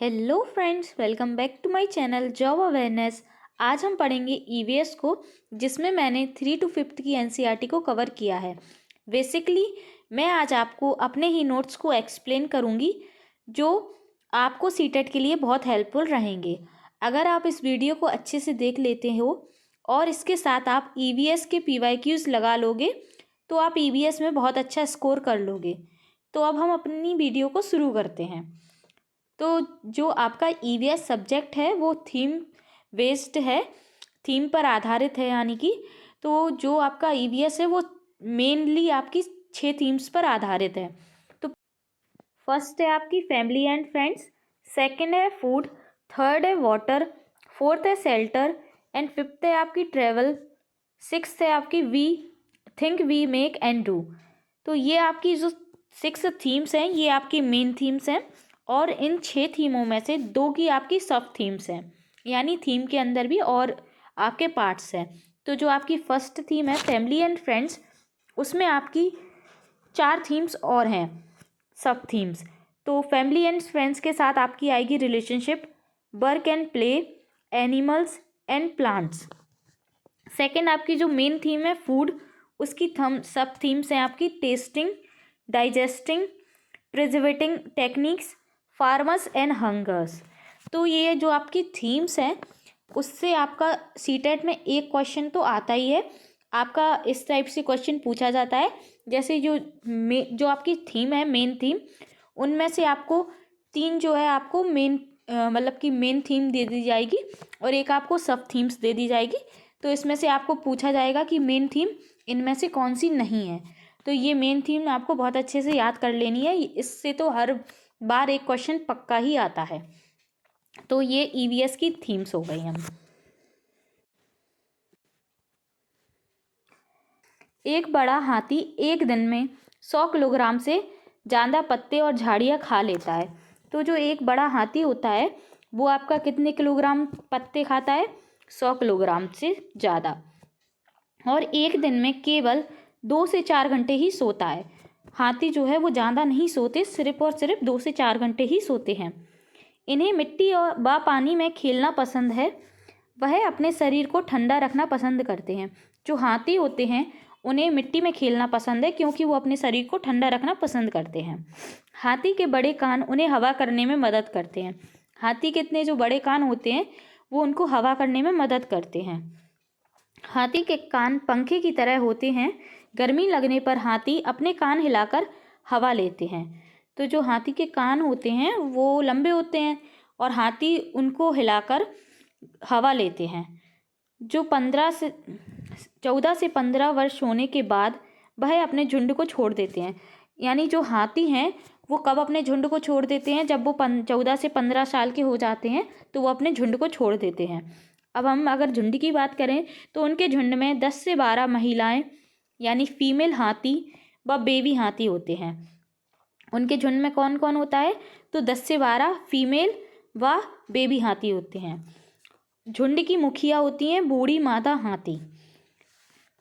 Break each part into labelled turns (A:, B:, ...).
A: Hello friends, welcome back to my channel job awareness. आज हम पढ़ेंगे ईवीएस को, जिसमें मैंने 3 to 5th की एनसीईआरटी को कवर किया है। बेसिकली मैं आज आपको अपने ही नोट्स को एक्सप्लेन करूंगी, जो आपको सीटेट के लिए बहुत हेल्पफुल रहेंगे। अगर आप इस वीडियो को अच्छे से देख लेते हो और इसके साथ आप ईवीएस के पीवाईक्यूज लगा लोगे तो आप ईवीएस में बहुत अच्छा स्कोर कर लोगे। तो अब हम अपनी वीडियो को शुरू करते हैं। तो जो आपका ईवीएस सब्जेक्ट है वो थीम बेस्ड है, थीम पर आधारित है। यानी कि तो जो आपका ईवीएस है वो मेनली आपकी 6 थीम्स पर आधारित है। तो फर्स्ट है आपकी फैमिली एंड फ्रेंड्स, सेकंड है फूड, थर्ड है वाटर, फोर्थ है शेल्टर एंड फिफ्थ है आपकी ट्रेवल, सिक्स्थ है आपकी we think we make and do. तो ये आपकी जो 6 थीम्स हैं ये आपकी मेन थीम्स हैं, और इन 6 थीमों में से 2 की आपकी सब थीम्स हैं, यानी थीम के अंदर भी और आपके पार्ट्स हैं। तो जो आपकी फर्स्ट थीम है फैमिली एंड फ्रेंड्स, उसमें आपकी 4 थीम्स और हैं, सब थीम्स। तो फैमिली एंड फ्रेंड्स के साथ आपकी आएगी relationship, work and play, animals and plants. Second आपकी जो मेन थीम है फूड, उसकी सब थीम्स हैं आपकी testing, digesting, प्रिजर्वेटिंग techniques, farmers and hungers. तो ये जो आपकी थीम्स हैं उससे आपका सीटेट में एक क्वेश्चन तो आता ही है। आपका इस टाइप से क्वेश्चन पूछा जाता है, जैसे जो आपकी थीम है मेन थीम, उनमें से आपको 3 जो है आपको मेन मतलब कि मेन थीम दे दी जाएगी और एक आपको सब थीम्स दे दी जाएगी। तो इसमें से आपको पूछा जाएगा कि मेन थीम इनमें से कौन सी नहीं है। तो ये मेन थीम आपको बहुत अच्छे से याद कर लेनी है, इससे तो हर बार एक क्वेश्चन पक्का ही आता है। तो ये ईवीएस की थीम्स हो गई। हम एक बड़ा हाथी एक दिन में 100 किलोग्राम से ज़्यादा पत्ते और झाड़ियाँ खा लेता है। तो जो एक बड़ा हाथी होता है वो आपका कितने किलोग्राम पत्ते खाता है? 100 किलोग्राम से ज़्यादा, और एक दिन में केवल 2 से 4 घंटे ही सोता है। हाथी जो है वो ज़्यादा नहीं सोते, सिर्फ और सिर्फ 2 से 4 घंटे ही सोते हैं। इन्हें मिट्टी और पानी में खेलना पसंद है। वह अपने शरीर को ठंडा रखना पसंद करते हैं। जो हाथी होते हैं उन्हें मिट्टी में खेलना पसंद है, क्योंकि वो अपने शरीर को ठंडा रखना पसंद करते हैं। हाथी के बड़े कान उन्हें हवा करने में मदद करते हैं। हाथी के इतने जो बड़े कान होते हैं वो उनको हवा करने में मदद करते हैं। हाथी के कान पंखे की तरह होते हैं। गर्मी लगने पर हाथी अपने कान हिलाकर हवा लेते हैं। तो जो हाथी के कान होते हैं वो लंबे होते हैं और हाथी उनको हिलाकर हवा लेते हैं। जो 14 से 15 वर्ष होने के बाद वह अपने झुंड को छोड़ देते हैं। यानी जो हाथी हैं वो कब अपने झुंड को छोड़ देते हैं? जब वो 14 से 15 साल के हो जाते हैं तो वो अपने झुंड को छोड़ देते हैं। अब हम अगर झुंड की बात करें तो उनके झुंड में 10 से 12 महिलाएं यानी फीमेल हाथी व बेबी हाथी होते हैं। उनके झुंड में कौन कौन होता है? तो 10 से 12 फीमेल व बेबी हाथी होते हैं। झुंड की मुखिया होती हैं बूढ़ी मादा हाथी।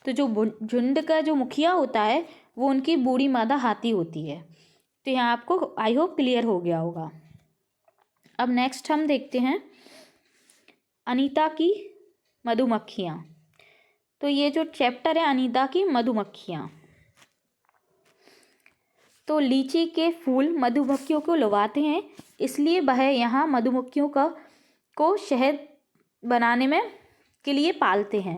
A: तो जो झुंड का जो मुखिया होता है वो उनकी बूढ़ी मादा हाथी होती है। तो यहाँ आपको आई होप क्लियर हो गया होगा। अब नेक्स्ट हम देखते हैं अनीता की मधुमक्खियाँ। तो ये जो चैप्टर है अनीता की मधुमक्खियाँ। तो लीची के फूल मधुमक्खियों को लुभाते हैं, इसलिए वह यहाँ मधुमक्खियों को शहद बनाने में के लिए पालते हैं।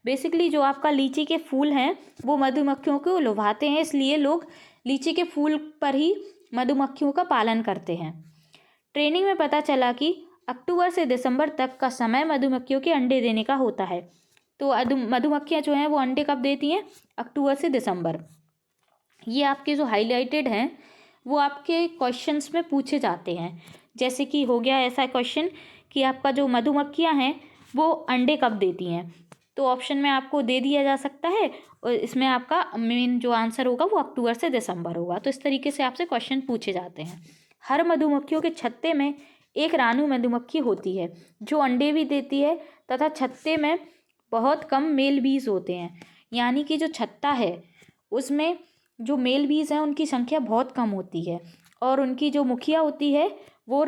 A: बेसिकली जो आपका लीची के फूल हैं वो मधुमक्खियों को लुभाते हैं, इसलिए लोग लीची के फूल पर ही मधुमक्खियों का पालन करते हैं। ट्रेनिंग में पता चला कि अक्टूबर से दिसंबर तक का समय मधुमक्खियों के अंडे देने का होता है। तो मधुमक्खियाँ जो हैं वो अंडे कब देती हैं? अक्टूबर से दिसंबर। ये आपके जो हाईलाइटेड हैं वो आपके क्वेश्चंस में पूछे जाते हैं। जैसे कि हो गया ऐसा क्वेश्चन कि आपका जो मधुमक्खियाँ हैं वो अंडे कब देती हैं, तो ऑप्शन में आपको दे दिया जा सकता है और इसमें आपका मेन जो आंसर होगा वो अक्टूबर से दिसंबर होगा। तो इस तरीके से आपसे क्वेश्चन पूछे जाते हैं। हर मधुमक्खियों के छत्ते में एक रानी मधुमक्खी होती है जो अंडे भी देती है, तथा छत्ते में बहुत कम मेल बीज होते हैं। यानी कि जो छत्ता है उसमें जो मेल बीज हैं उनकी संख्या बहुत कम होती है, और उनकी जो मुखिया होती है वो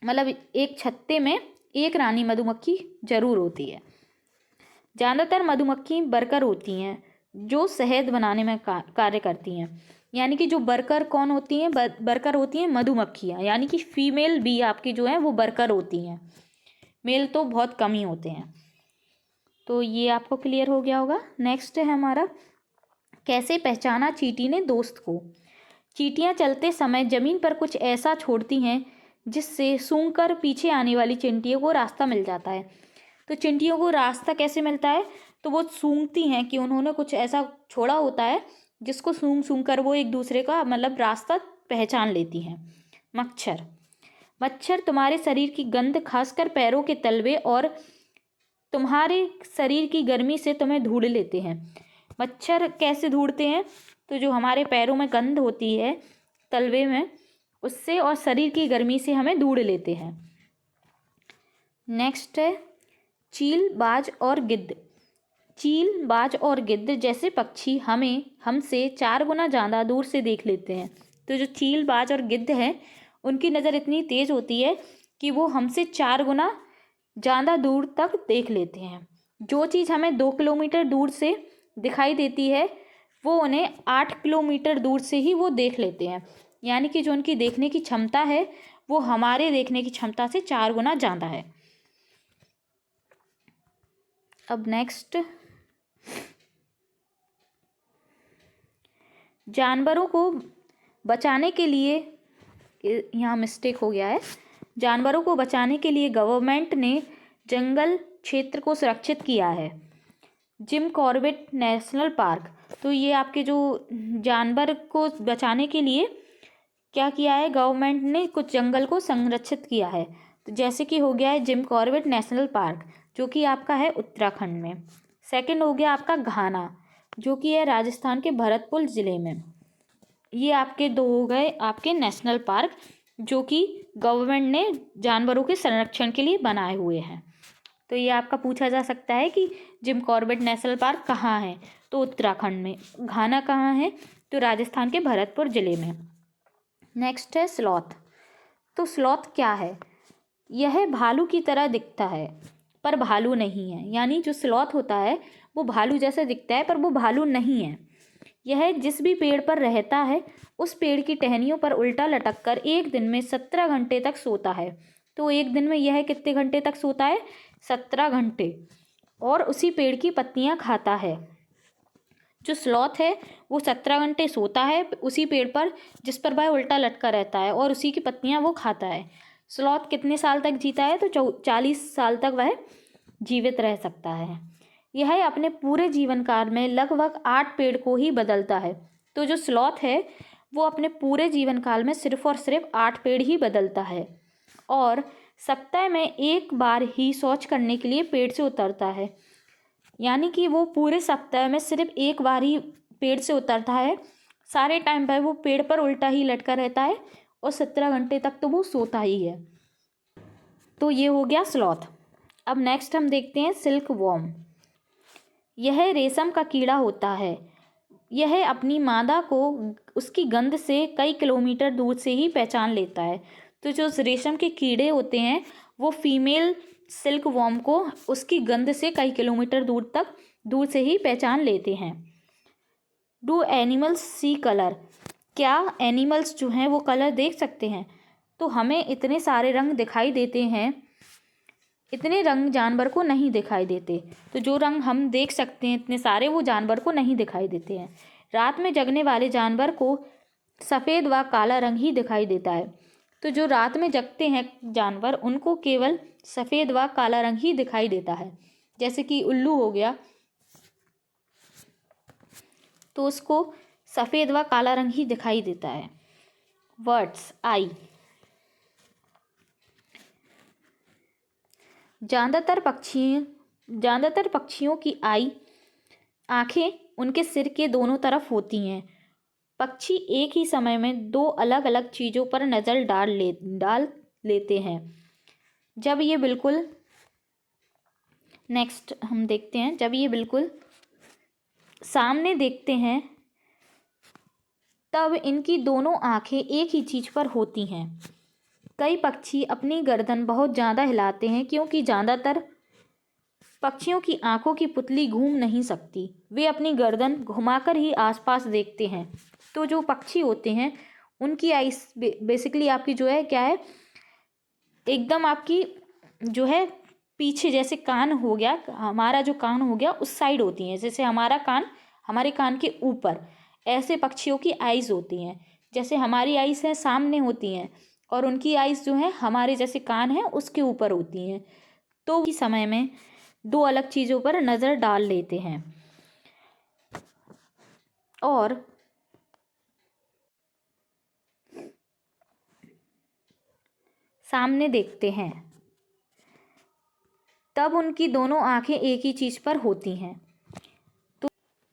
A: मतलब एक छत्ते में एक रानी मधुमक्खी जरूर होती है। ज़्यादातर मधुमक्खी वर्कर होती हैं जो शहद बनाने में कार्य करती हैं। यानी कि जो वर्कर कौन होती हैं, वर्कर होती हैं मधुमक्खियाँ, यानी कि फीमेल बी आपकी जो है वो वर्कर होती हैं, मेल तो बहुत कम ही होते हैं। तो ये आपको क्लियर हो गया होगा। नेक्स्ट है हमारा, कैसे पहचाना चींटी ने दोस्त को। चींटियाँ चलते समय ज़मीन पर कुछ ऐसा छोड़ती हैं जिससे सूंघकर पीछे आने वाली चींटियों को रास्ता मिल जाता है। तो चींटियों को रास्ता कैसे मिलता है, तो वो सूंघती हैं कि उन्होंने कुछ ऐसा छोड़ा होता है जिसको सूंघ सूंघ कर वो एक दूसरे का मतलब रास्ता पहचान लेती हैं। मच्छर, मच्छर तुम्हारे शरीर की गंध, खासकर पैरों के तलवे और तुम्हारे शरीर की गर्मी से तुम्हें ढूंढ लेते हैं। मच्छर कैसे ढूंढते हैं, तो जो हमारे पैरों में गंध होती है तलवे में, उससे और शरीर की गर्मी से हमें ढूंढ लेते हैं। नेक्स्ट है चील, बाज और गिद्ध। चील, बाज और गिद्ध जैसे पक्षी हमसे 4 गुना ज़्यादा दूर से देख लेते हैं। तो जो चील, बाज और गिद्ध हैं उनकी नज़र इतनी तेज़ होती है कि वो हमसे 4 गुना ज़्यादा दूर तक देख लेते हैं। जो चीज़ हमें 2 किलोमीटर दूर से दिखाई देती है वो उन्हें 8 किलोमीटर दूर से ही वो देख लेते हैं। यानी कि जो उनकी देखने की क्षमता है वो हमारे देखने की क्षमता से 4 गुना ज़्यादा है। अब नेक्स्ट, जानवरों को बचाने के लिए, यहाँ मिस्टेक हो गया है, जानवरों को बचाने के लिए गवर्नमेंट ने जंगल क्षेत्र को सुरक्षित किया है। जिम कॉर्बेट नेशनल पार्क, तो ये आपके जो जानवर को बचाने के लिए क्या किया है, गवर्नमेंट ने कुछ जंगल को संरक्षित किया है। तो जैसे कि हो गया है जिम कॉर्बेट नेशनल पार्क जो कि आपका है उत्तराखंड में। सेकंड हो गया आपका घाना जो कि है राजस्थान के भरतपुर ज़िले में। ये आपके 2 हो गए आपके नेशनल पार्क जो कि गवर्नमेंट ने जानवरों के संरक्षण के लिए बनाए हुए हैं। तो ये आपका पूछा जा सकता है कि जिम कॉर्बेट नेशनल पार्क कहाँ है, तो उत्तराखंड में। घाना कहाँ है, तो राजस्थान के भरतपुर ज़िले में। नेक्स्ट है स्लॉथ। तो स्लॉथ क्या है, यह भालू की तरह दिखता है पर भालू नहीं है। यानी जो स्लॉथ होता है वो भालू जैसा दिखता है पर वो भालू नहीं है। यह जिस भी पेड़ पर रहता है उस पेड़ की टहनियों पर उल्टा लटक कर एक दिन में 17 घंटे तक सोता है। तो एक दिन में यह कितने घंटे तक सोता है, 17 घंटे, और उसी पेड़ की पत्तियां खाता है। जो स्लॉथ है वो 17 घंटे सोता है उसी पेड़ पर जिस पर वह उल्टा लटका रहता है और उसी की पत्तियां वो खाता है। स्लॉथ कितने साल तक जीता है, तो 40 साल तक वह जीवित रह सकता है। यह अपने पूरे जीवन काल में लगभग 8 पेड़ को ही बदलता है। तो जो स्लॉथ है वो अपने पूरे जीवन काल में सिर्फ और सिर्फ 8 पेड़ ही बदलता है और सप्ताह में एक बार ही शौच करने के लिए पेड़ से उतरता है। यानी कि वो पूरे सप्ताह में सिर्फ एक बार ही पेड़ से उतरता है, सारे टाइम पर वो पेड़ पर उल्टा ही लटका रहता है और 17 घंटे तक तो वो सोता ही है। तो ये हो गया स्लॉथ। अब नेक्स्ट हम देखते हैं सिल्क वॉर्म। यह रेशम का कीड़ा होता है। यह अपनी मादा को उसकी गंध से कई किलोमीटर दूर से ही पहचान लेता है। तो जो रेशम के कीड़े होते हैं वो फीमेल सिल्क वॉर्म को उसकी गंध से कई किलोमीटर दूर से ही पहचान लेते हैं। डू एनिमल्स सी कलर, क्या एनिमल्स जो हैं वो कलर देख सकते हैं? तो हमें इतने सारे रंग दिखाई देते हैं, इतने रंग जानवर को नहीं दिखाई देते। तो जो रंग हम देख सकते हैं इतने सारे, वो जानवर को नहीं दिखाई देते हैं। रात में जगने वाले जानवर को सफ़ेद व काला रंग ही दिखाई देता है। तो जो रात में जगते हैं जानवर उनको केवल सफ़ेद व काला रंग ही दिखाई देता है। जैसे कि उल्लू हो गया तो उसको सफ़ेद व काला रंग ही दिखाई देता है। वर्ड्स, आई। ज़्यादातर पक्षियों की आँखें उनके सिर के दोनों तरफ होती हैं। पक्षी एक ही समय में 2 अलग अलग चीज़ों पर नज़र डाल लेते हैं। जब ये बिल्कुल नेक्स्ट हम देखते हैं, जब ये बिल्कुल सामने देखते हैं तब इनकी दोनों आँखें एक ही चीज़ पर होती हैं। कई पक्षी अपनी गर्दन बहुत ज़्यादा हिलाते हैं क्योंकि ज़्यादातर पक्षियों की आंखों की पुतली घूम नहीं सकती। वे अपनी गर्दन घुमाकर ही आसपास देखते हैं। तो जो पक्षी होते हैं उनकी आइस बेसिकली आपकी जो है क्या है, एकदम आपकी जो है पीछे, जैसे कान हो गया, हमारा जो कान हो गया उस साइड होती हैं। जैसे हमारा कान हमारे कान के ऊपर, ऐसे पक्षियों की आइज़ होती हैं। जैसे हमारी आइज़ हैं सामने होती हैं और उनकी आइज़ जो है हमारे जैसे कान है उसके ऊपर होती हैं। तो इस समय में दो अलग चीज़ों पर नज़र डाल लेते हैं और सामने देखते हैं, तब उनकी दोनों आंखें एक ही चीज़ पर होती हैं।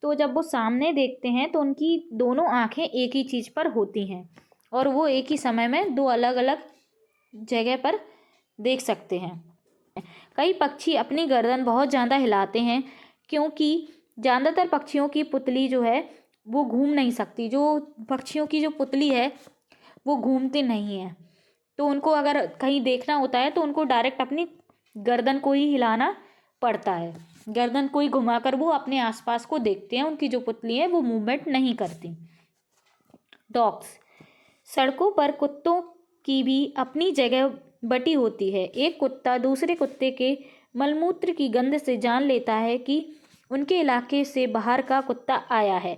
A: तो जब वो सामने देखते हैं तो उनकी दोनों आंखें एक ही चीज़ पर होती हैं और वो एक ही समय में दो अलग अलग जगह पर देख सकते हैं। कई पक्षी अपनी गर्दन बहुत ज़्यादा हिलाते हैं क्योंकि ज़्यादातर पक्षियों की पुतली जो है वो घूम नहीं सकती। जो पक्षियों की जो पुतली है वो घूमते नहीं हैं। तो उनको अगर कहीं देखना होता है तो उनको डायरेक्ट अपनी गर्दन को ही हिलाना पड़ता है। गर्दन को ही घुमाकर वो अपने आसपास को देखते हैं। उनकी जो पुतली है वो मूवमेंट नहीं करती। डॉग्स, सड़कों पर कुत्तों की भी अपनी जगह बटी होती है। एक कुत्ता दूसरे कुत्ते के मलमूत्र की गंध से जान लेता है कि उनके इलाके से बाहर का कुत्ता आया है।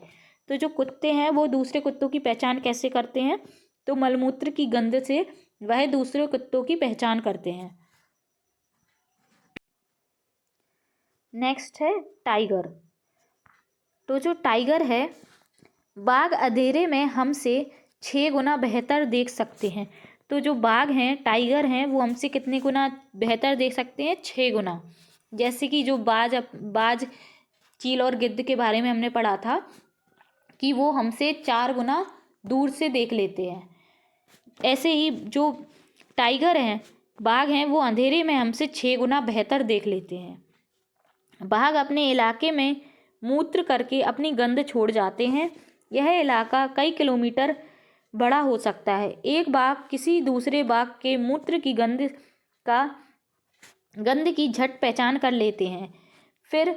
A: तो जो कुत्ते हैं वो दूसरे कुत्तों की पहचान कैसे करते हैं? तो मलमूत्र की गंध से वह दूसरे कुत्तों की पहचान करते हैं। नेक्स्ट है टाइगर। तो जो टाइगर है, बाघ अंधेरे में हमसे 6 गुना बेहतर देख सकते हैं। तो जो बाघ हैं, टाइगर हैं, वो हमसे कितने गुना बेहतर देख सकते हैं? 6 गुना। जैसे कि जो बाज, चील और गिद्ध के बारे में हमने पढ़ा था कि वो हमसे 4 गुना दूर से देख लेते हैं। ऐसे ही जो टाइगर हैं, बाघ हैं, वो अंधेरे में हमसे 6 गुना बेहतर देख लेते हैं। बाघ अपने इलाके में मूत्र करके अपनी गंध छोड़ जाते हैं। यह इलाका कई किलोमीटर बड़ा हो सकता है। एक बाघ किसी दूसरे बाघ के मूत्र की गंध की झट पहचान कर लेते हैं। फिर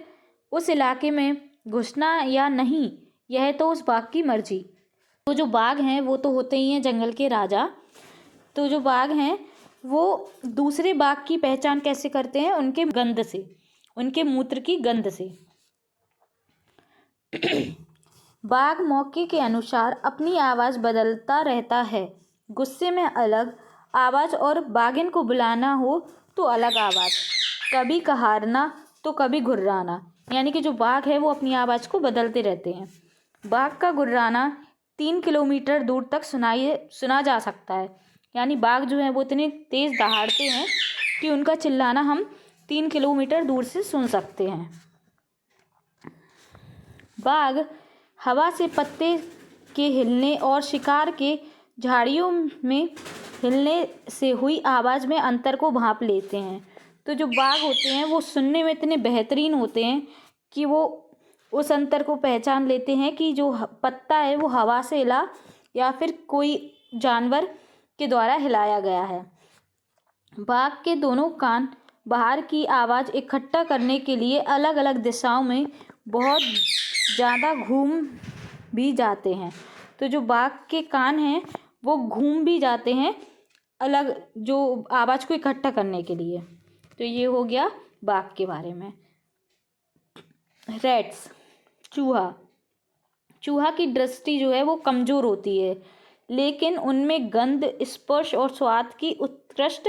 A: उस इलाके में घुसना या नहीं, यह तो उस बाघ की मर्जी। तो जो बाघ हैं वो तो होते ही हैं जंगल के राजा। तो जो बाघ हैं वो दूसरे बाघ की पहचान कैसे करते हैं? उनके गंध से, उनके मूत्र की गंध से। बाघ मौके के अनुसार अपनी आवाज़ बदलता रहता है। गुस्से में अलग आवाज़ और बाघिन को बुलाना हो तो अलग आवाज़, कभी कहारना तो कभी घुर्राना। यानी कि जो बाघ है वो अपनी आवाज़ को बदलते रहते हैं। बाघ का घुर्राना 3 किलोमीटर दूर तक सुना जा सकता है। यानी बाघ जो है वो इतने तेज़ दहाड़ते हैं कि उनका चिल्लाना हम 3 किलोमीटर दूर से सुन सकते हैं। बाघ हवा से पत्ते के हिलने और शिकार के झाड़ियों में हिलने से हुई आवाज़ में अंतर को भांप लेते हैं। तो जो बाघ होते हैं वो सुनने में इतने बेहतरीन होते हैं कि वो उस अंतर को पहचान लेते हैं कि जो पत्ता है वो हवा से हिला या फिर कोई जानवर के द्वारा हिलाया गया है। बाघ के दोनों कान बाहर की आवाज़ इकट्ठा करने के लिए अलग अलग दिशाओं में बहुत ज़्यादा घूम भी जाते हैं। तो जो बाघ के कान हैं वो घूम भी जाते हैं अलग जो आवाज़ को इकट्ठा करने के लिए। तो ये हो गया बाघ के बारे में। रैट्स, चूहा की दृष्टि जो है वो कमज़ोर होती है, लेकिन उनमें गंध, स्पर्श और स्वाद की उत्कृष्ट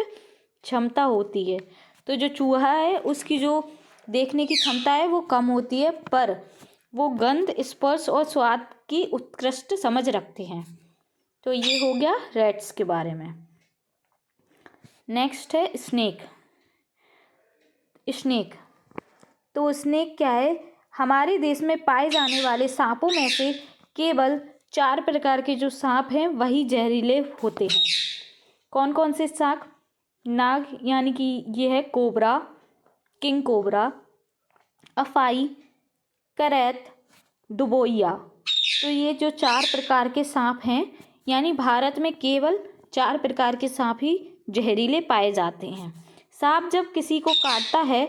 A: क्षमता होती है। तो जो चूहा है उसकी जो देखने की क्षमता है वो कम होती है, पर वो गंध, स्पर्श और स्वाद की उत्कृष्ट समझ रखते हैं। तो ये हो गया रैट्स के बारे में। नेक्स्ट है स्नेक। तो स्नेक क्या है? हमारे देश में पाए जाने वाले सांपों में से केवल 4 प्रकार के जो सांप हैं वही जहरीले होते हैं। कौन कौन से सांप? नाग यानी कि ये है कोबरा, किंग कोबरा, अफाई, करैत, डुबोइया। तो ये जो 4 प्रकार के सांप हैं, यानी भारत में केवल 4 प्रकार के सांप ही जहरीले पाए जाते हैं। सांप जब किसी को काटता है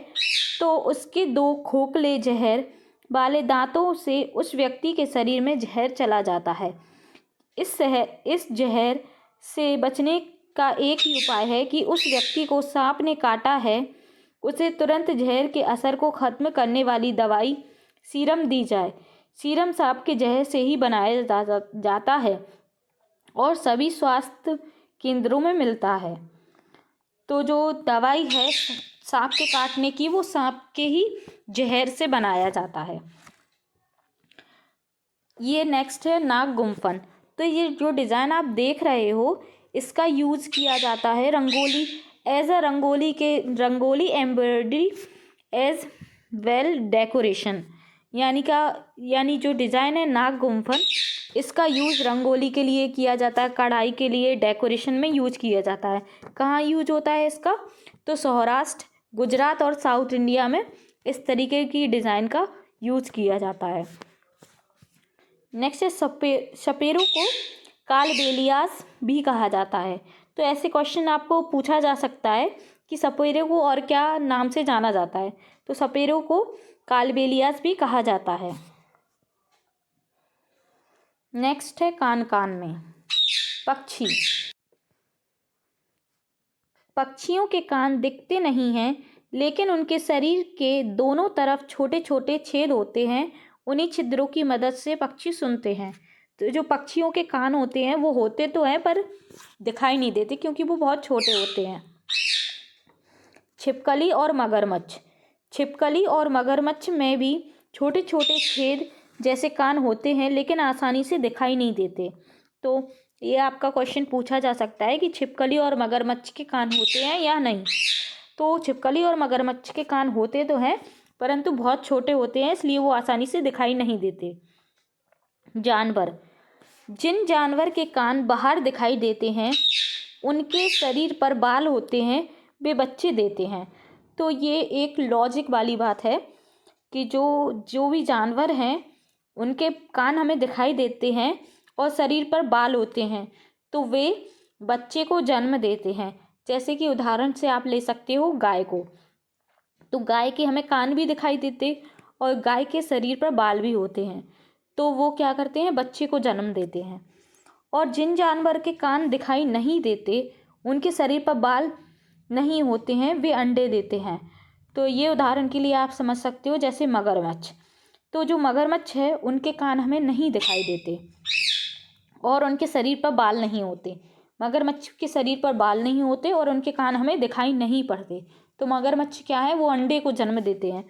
A: तो उसके 2 खोखले जहर वाले दांतों से उस व्यक्ति के शरीर में जहर चला जाता है। इस जहर से बचने का एक ही उपाय है कि उस व्यक्ति को सांप ने काटा है उसे तुरंत जहर के असर को खत्म करने वाली दवाई सीरम दी जाए। सीरम सांप के जहर से ही बनाया जाता है और सभी स्वास्थ्य केंद्रों में मिलता है। तो जो दवाई है सांप के काटने की, वो सांप के ही जहर से बनाया जाता है। ये नेक्स्ट है नाग गुम्फन। तो ये जो डिज़ाइन आप देख रहे हो, इसका यूज़ किया जाता है rangoli embroidery as well decoration. यानी जो डिज़ाइन है नाग गुम्फन, इसका यूज़ रंगोली के लिए किया जाता है, कढ़ाई के लिए, डेकोरेशन में यूज किया जाता है। कहाँ यूज होता है इसका? तो सौराष्ट्र, गुजरात और साउथ इंडिया में इस तरीके की डिज़ाइन का यूज किया जाता है। नेक्स्ट है सपेरों को कालबेलियास भी कहा जाता है। तो ऐसे क्वेश्चन आपको पूछा जा सकता है कि सपेरों को और क्या नाम से जाना जाता है। तो सपेरों को कालबेलियास भी कहा जाता है। नेक्स्ट है कान में पक्षी। पक्षियों के कान दिखते नहीं हैं, लेकिन उनके शरीर के दोनों तरफ छोटे छोटे छेद होते हैं। उन्हीं छिद्रों की मदद से पक्षी सुनते हैं। तो जो पक्षियों के कान होते हैं वो होते तो हैं पर दिखाई नहीं देते क्योंकि वो बहुत छोटे होते हैं। छिपकली और मगरमच्छ। छिपकली और मगरमच्छ में भी छोटे छोटे छेद जैसे कान होते हैं, लेकिन आसानी से दिखाई नहीं देते। तो ये आपका क्वेश्चन पूछा जा सकता है कि छिपकली और मगरमच्छ के कान होते हैं या नहीं। तो छिपकली और मगरमच्छ के कान होते तो हैं, परंतु बहुत छोटे होते हैं, इसलिए वो आसानी से दिखाई नहीं देते। जानवर। जिन जानवर के कान बाहर दिखाई देते हैं, उनके शरीर पर बाल होते हैं, वे बच्चे देते हैं। तो ये एक लॉजिक वाली बात है कि जो भी जानवर हैं, उनके कान हमें दिखाई देते हैं और शरीर पर बाल होते हैं, तो वे बच्चे को जन्म देते हैं। जैसे कि उदाहरण से आप ले सकते हो गाय को। तो गाय के हमें कान भी दिखाई देते और गाय के शरीर पर बाल भी होते हैं, तो वो क्या करते हैं? बच्चे को जन्म देते हैं। और जिन जानवर के कान दिखाई नहीं देते, उनके शरीर पर बाल नहीं होते हैं, वे अंडे देते हैं। तो ये उदाहरण के लिए आप समझ सकते हो, जैसे मगरमच्छ। तो जो मगरमच्छ है, उनके कान हमें नहीं दिखाई देते और उनके शरीर पर बाल नहीं होते। मगरमच्छ के शरीर पर बाल नहीं होते और उनके कान हमें दिखाई नहीं पड़ते। तो मगरमच्छ क्या है? वो अंडे को जन्म देते हैं।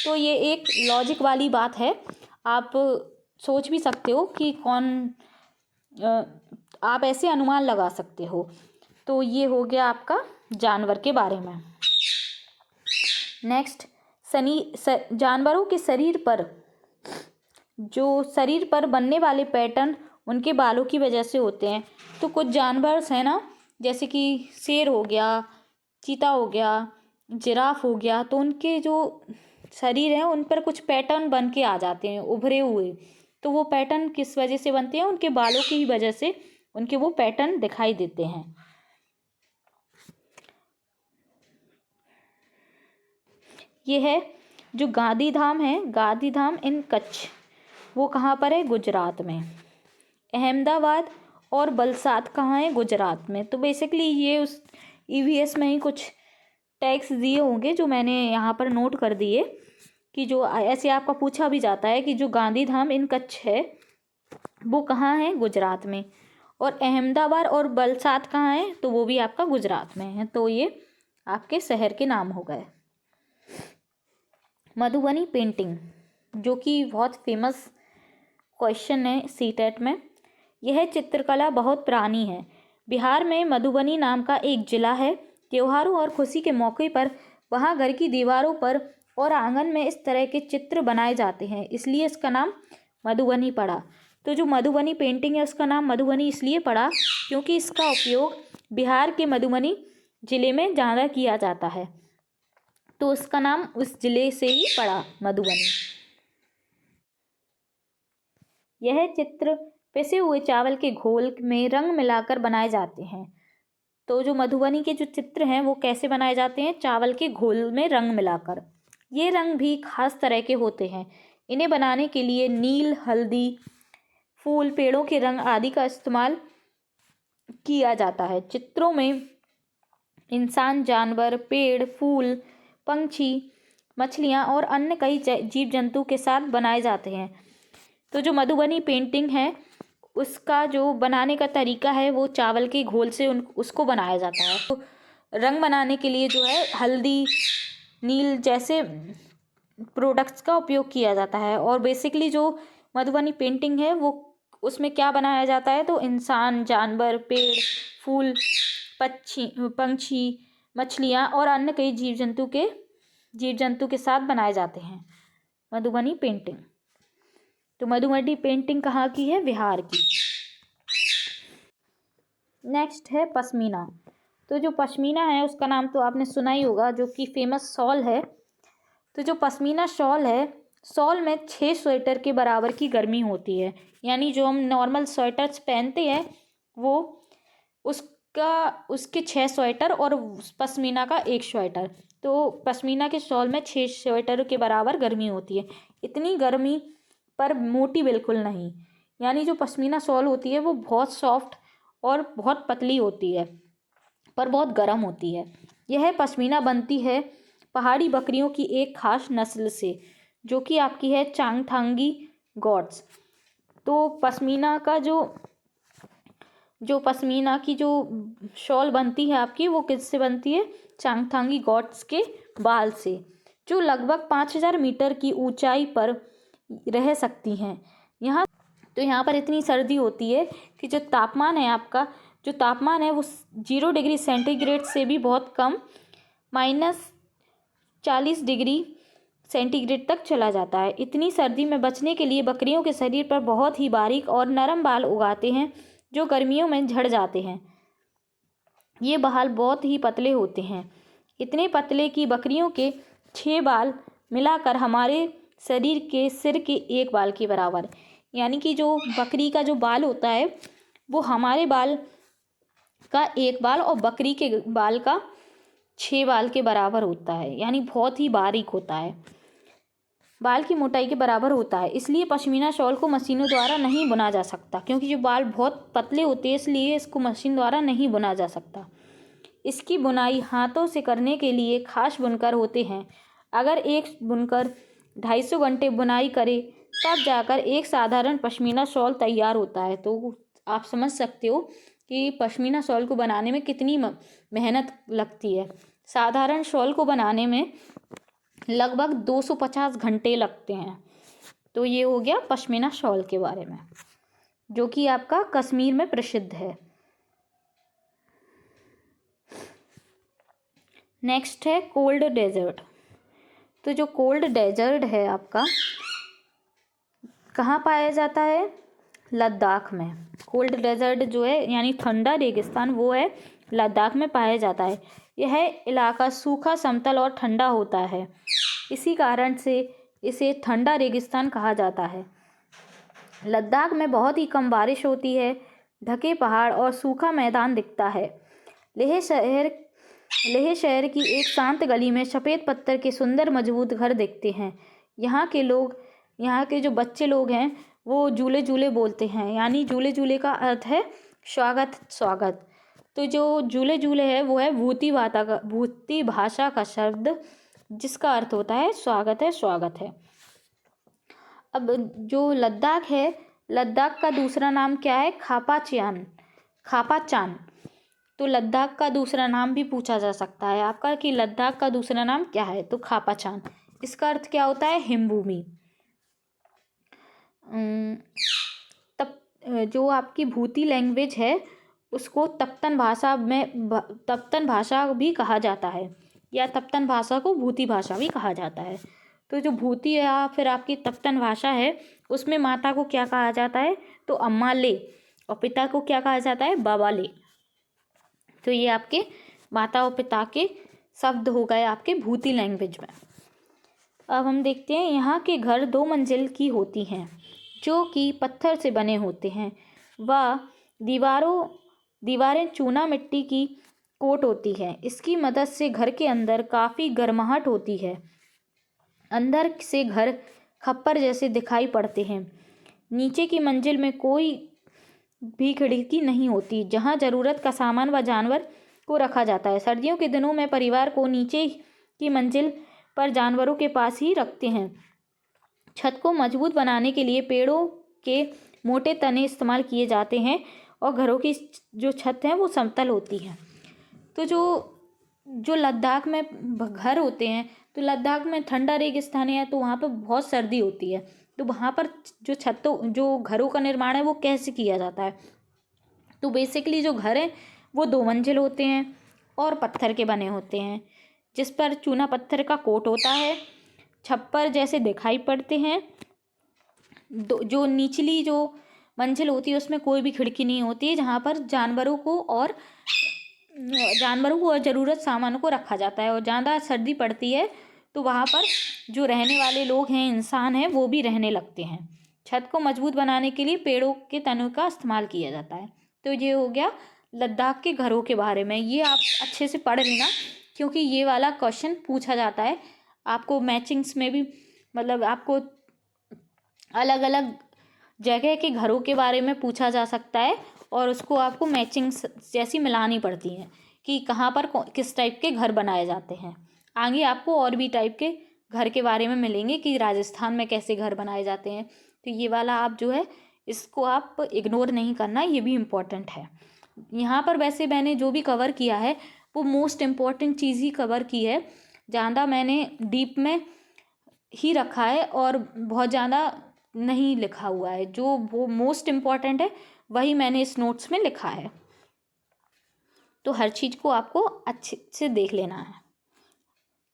A: तो ये एक लॉजिक वाली बात है। आप सोच भी सकते हो कि आप ऐसे अनुमान लगा सकते हो। तो ये हो गया आपका जानवर के बारे में। नेक्स्ट, जानवरों के शरीर पर बनने वाले पैटर्न उनके बालों की वजह से होते हैं। तो कुछ जानवर हैं ना, जैसे कि शेर हो गया, चीता हो गया, जिराफ हो गया, तो उनके जो शरीर हैं उन पर कुछ पैटर्न बन के आ जाते हैं उभरे हुए। तो वो पैटर्न किस वजह से बनते हैं? उनके बालों की ही वजह से उनके वो पैटर्न दिखाई देते हैं। ये है जो गांधीधाम है, गांधीधाम इन कच्छ, वो कहाँ पर है? गुजरात में। अहमदाबाद और वलसाड कहाँ है? गुजरात में। तो बेसिकली ये उस ईवीएस में ही कुछ टैग्स दिए होंगे जो मैंने यहाँ पर नोट कर दिए, कि जो ऐसे आपका पूछा भी जाता है कि जो गांधीधाम इन कच्छ है वो कहाँ है? गुजरात में। और अहमदाबाद और वलसाड कहाँ है? तो वो भी आपका गुजरात में है। तो ये आपके शहर के नाम हो गए। मधुबनी पेंटिंग, जो कि बहुत फेमस क्वेश्चन है सीटेट में। यह चित्रकला बहुत पुरानी है। बिहार में मधुबनी नाम का एक जिला है। त्योहारों और खुशी के मौके पर वहाँ घर की दीवारों पर और आंगन में इस तरह के चित्र बनाए जाते हैं, इसलिए इसका नाम मधुबनी पड़ा। तो जो मधुबनी पेंटिंग है उसका नाम मधुबनी इसलिए पड़ा क्योंकि इसका उपयोग बिहार के मधुबनी जिले में ज़्यादा किया जाता है, तो उसका नाम उस जिले से ही पड़ा, मधुबनी। यह चित्र पिसे हुए चावल के घोल में रंग मिलाकर बनाए जाते हैं। तो जो मधुबनी के जो चित्र हैं वो कैसे बनाए जाते हैं, चावल के घोल में रंग मिलाकर। ये रंग भी खास तरह के होते हैं। इन्हें बनाने के लिए नील, हल्दी, फूल, पेड़ों के रंग आदि का इस्तेमाल किया जाता है। चित्रों में इंसान, जानवर, पेड़, फूल, पंछी, मछलियाँ और अन्य कई जीव जंतु के साथ बनाए जाते हैं। तो जो मधुबनी पेंटिंग है उसका जो बनाने का तरीका है वो चावल के घोल से उसको बनाया जाता है। तो रंग बनाने के लिए जो है हल्दी, नील जैसे प्रोडक्ट्स का उपयोग किया जाता है। और बेसिकली जो मधुबनी पेंटिंग है वो उसमें क्या बनाया जाता है, तो इंसान, जानवर, पेड़, फूल, पंछी, मछलियाँ और अन्य कई जीव जंतु के साथ बनाए जाते हैं मधुबनी पेंटिंग। तो मधुबनी पेंटिंग कहाँ की है, बिहार की। नेक्स्ट है पश्मीना। तो जो पश्मीना है उसका नाम तो आपने सुना ही होगा, जो कि फेमस शॉल है। तो जो पश्मीना शॉल है, शॉल में 6 स्वेटर के बराबर की गर्मी होती है। यानी जो हम नॉर्मल स्वेटर्स पहनते हैं वो उसके 6 स्वेटर और पश्मीना का 1 स्वेटर। तो पश्मीना के शॉल में 6 स्वेटर के बराबर गर्मी होती है। इतनी गर्मी पर मोटी बिल्कुल नहीं। यानी जो पश्मीना शॉल होती है वो बहुत सॉफ्ट और बहुत पतली होती है पर बहुत गर्म होती है। यह पश्मीना बनती है पहाड़ी बकरियों की एक खास नस्ल से, जो कि आपकी है चांगथांगी गॉड्स। तो पश्मीना का जो पश्मीना की जो शॉल बनती है आपकी, वो किससे बनती है, चांगथांगी गॉड्स के बाल से, जो लगभग 5000 मीटर की ऊंचाई पर रह सकती हैं। यहाँ पर इतनी सर्दी होती है कि जो तापमान है आपका, जो तापमान है वो 0 डिग्री सेंटीग्रेड से भी बहुत कम, -40 डिग्री सेंटीग्रेड तक चला जाता है। इतनी सर्दी में बचने के लिए बकरियों के शरीर पर बहुत ही बारीक और नरम बाल उगाते हैं जो गर्मियों में झड़ जाते हैं। ये बाल बहुत ही पतले होते हैं, इतने पतले कि बकरियों के 6 बाल मिलाकर हमारे शरीर के सिर के 1 बाल के बराबर। यानी कि जो बकरी का जो बाल होता है वो हमारे बाल का 1 बाल और बकरी के बाल का 6 बाल के बराबर होता है। यानी बहुत ही बारीक होता है, बाल की मोटाई के बराबर होता है। इसलिए पश्मीना शॉल को मशीनों द्वारा नहीं बुना जा सकता, क्योंकि जो बाल बहुत पतले होते हैं इसलिए इसको मशीन द्वारा नहीं बुना जा सकता। इसकी बुनाई हाथों से करने के लिए खास बुनकर होते हैं। अगर एक बुनकर 250 घंटे बुनाई करे तब जाकर एक साधारण पश्मीना शॉल तैयार होता है। तो आप समझ सकते हो कि पश्मीना शॉल को बनाने में कितनी मेहनत लगती है। साधारण शॉल को बनाने में लगभग 250 घंटे लगते हैं। तो ये हो गया पश्मीना शॉल के बारे में, जो कि आपका कश्मीर में प्रसिद्ध है। नेक्स्ट है कोल्ड डेजर्ट। तो जो कोल्ड डेजर्ट है आपका कहाँ पाया जाता है, लद्दाख में। कोल्ड डेजर्ट जो है यानी ठंडा रेगिस्तान वो है लद्दाख में पाया जाता है। यह इलाका सूखा, समतल और ठंडा होता है, इसी कारण से इसे ठंडा रेगिस्तान कहा जाता है। लद्दाख में बहुत ही कम बारिश होती है, ढके पहाड़ और सूखा मैदान दिखता है। लेह शहर की एक शांत गली में सफ़ेद पत्थर के सुंदर मजबूत घर दिखते हैं। यहाँ के जो बच्चे लोग हैं वो जूले जूले बोलते हैं। यानी जूले जूले का अर्थ है स्वागत। तो जो जूले जूले है वो है भूती भाषा का शब्द, जिसका अर्थ होता है स्वागत है। अब जो लद्दाख है, लद्दाख का दूसरा नाम क्या है, खापाचान। तो लद्दाख का दूसरा नाम भी पूछा जा सकता है आपका कि लद्दाख का दूसरा नाम क्या है, तो खापाचान। इसका अर्थ क्या होता है, हिमभूमि। तब जो आपकी भूती लैंग्वेज है उसको तप्तन भाषा भी कहा जाता है, या तप्तन भाषा को भूती भाषा भी कहा जाता है। तो जो भूती या फिर आपकी तप्तन भाषा है उसमें माता को क्या कहा जाता है, तो अम्मा ले, और पिता को क्या कहा जाता है, बाबा ले। तो ये आपके माता और पिता के शब्द हो गए आपके भूती लैंग्वेज में। अब हम देखते हैं यहाँ के घर 2 मंजिल की होती हैं, जो कि पत्थर से बने होते हैं। वह दीवारें चूना मिट्टी की कोट होती है। इसकी मदद से घर के अंदर काफ़ी गर्माहट होती है। अंदर से घर खप्पर जैसे दिखाई पड़ते हैं। नीचे की मंजिल में कोई भी खिड़की नहीं होती जहां ज़रूरत का सामान व जानवर को रखा जाता है। सर्दियों के दिनों में परिवार को नीचे की मंजिल पर जानवरों के पास ही रखते हैं। छत को मजबूत बनाने के लिए पेड़ों के मोटे तने इस्तेमाल किए जाते हैं और घरों की जो छत है वो समतल होती है। तो जो जो लद्दाख में घर होते हैं, तो लद्दाख में ठंडा रेगिस्तान है, तो वहाँ पर बहुत सर्दी होती है। तो वहाँ पर जो घरों का निर्माण है वो कैसे किया जाता है, तो बेसिकली जो घर है वो 2 मंजिल होते हैं और पत्थर के बने होते हैं, जिस पर चूना पत्थर का कोट होता है। छप्पर जैसे दिखाई पड़ते हैं। जो निचली जो मंजिल होती है उसमें कोई भी खिड़की नहीं होती है, जहाँ पर जानवरों को और ज़रूरत सामानों को रखा जाता है। और ज़्यादा सर्दी पड़ती है तो वहाँ पर जो रहने वाले लोग हैं, इंसान हैं, वो भी रहने लगते हैं। छत को मजबूत बनाने के लिए पेड़ों के तनों का इस्तेमाल किया जाता है। तो ये हो गया लद्दाख के घरों के बारे में। ये आप अच्छे से पढ़ लेना, क्योंकि ये वाला क्वेश्चन पूछा जाता है आपको मैचिंग्स में भी। मतलब आपको अलग अलग जगह के घरों के बारे में पूछा जा सकता है और उसको आपको मैचिंग्स जैसी मिलानी पड़ती हैं कि कहाँ पर किस टाइप के घर बनाए जाते हैं। आगे आपको और भी टाइप के घर के बारे में मिलेंगे कि राजस्थान में कैसे घर बनाए जाते हैं। तो ये वाला आप जो है इसको आप इग्नोर नहीं करना, ये भी इम्पोर्टेंट है। यहाँ पर वैसे मैंने जो भी कवर किया है वो मोस्ट इम्पॉर्टेंट चीज़ ही कवर की है। ज़्यादा मैंने डीप में ही रखा है और बहुत ज़्यादा नहीं लिखा हुआ है। जो वो मोस्ट इम्पॉर्टेंट है वही मैंने इस नोट्स में लिखा है। तो हर चीज़ को आपको अच्छे से देख लेना है,